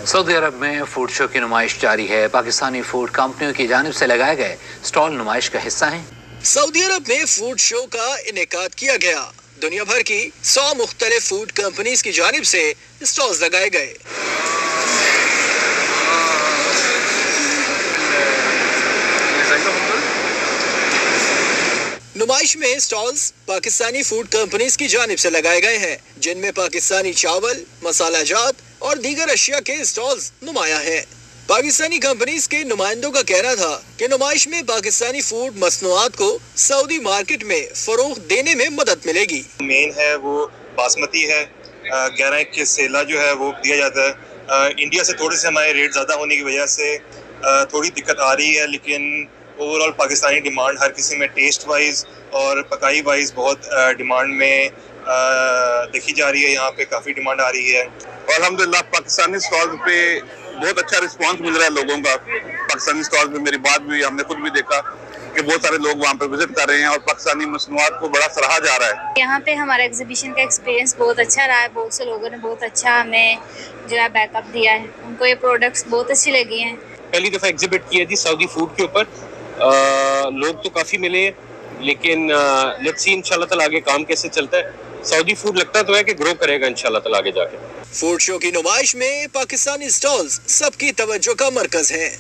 Saudi अरब में food show की नुमाइश जारी है। पाकिस्तानी फूड कंपनियों की जानिब से लगाए गए स्टॉल नुमाइश का हिस्सा हैं। सऊदी अरब में फूड शो का इनेकाद किया गया। दुनिया भर की 100 मुख्तलिफ फूड कंपनीज की जानिब से स्टॉल्स लगाए गए। नुमाइश में स्टॉल्स पाकिस्तानी फूड कंपनीज की जानिब से लगाए गए हैं, जिनमें पाकिस्तानी चावल, मसाला जात और दीगर अशिया के स्टॉल्स नुमाया हैं। पाकिस्तानी कंपनीज के नुमाइंदों का कहना था कि नुमाइश में पाकिस्तानी फूड मसनूआत को सऊदी मार्केट में फरोग देने में मदद मिलेगी। मेन है वो बासमती है, 11 के सेला जो है वो दिया जाता है। इंडिया से थोड़े से हमारे रेट ज़्यादा होने की वजह से थोड़ी दिक्कत आ रही है, लेकिन ओवरऑल पाकिस्तानी डिमांड हर किसी में टेस्ट वाइज और पकाई वाइज बहुत डिमांड में देखी जा रही है। यहाँ पे काफ़ी डिमांड आ रही है और अल्हम्दुलिल्लाह पाकिस्तानी स्टॉल पे बहुत अच्छा रिस्पांस मिल रहा है लोगों का। पाकिस्तानी स्टॉल पे मेरी बात भी, हमने खुद भी देखा कि बहुत सारे लोग वहाँ पे विजिट कर रहे हैं और पाकिस्तानी मसनूआत को बड़ा सराहा जा रहा है। यहाँ पे हमारा एग्जीबिशन का एक्सपीरियंस बहुत अच्छा रहा है। बहुत से लोगों ने बहुत अच्छा हमें जो है बैकअप दिया है, उनको ये प्रोडक्ट्स बहुत अच्छी लगी हैं। पहली दफ़ा एग्जिबिट किया थी सऊदी फूड के ऊपर, लोग तो काफ़ी मिले, लेकिन लेट्स सी इंशाल्लाह ताला आगे काम कैसे चलता है। सऊदी फूड लगता तो है कि ग्रो करेगा इंशाल्लाह ताला आगे जाके। फूड शो की नुमाइश में पाकिस्तानी स्टॉल्स सबकी तवज्जो का मरकज हैं।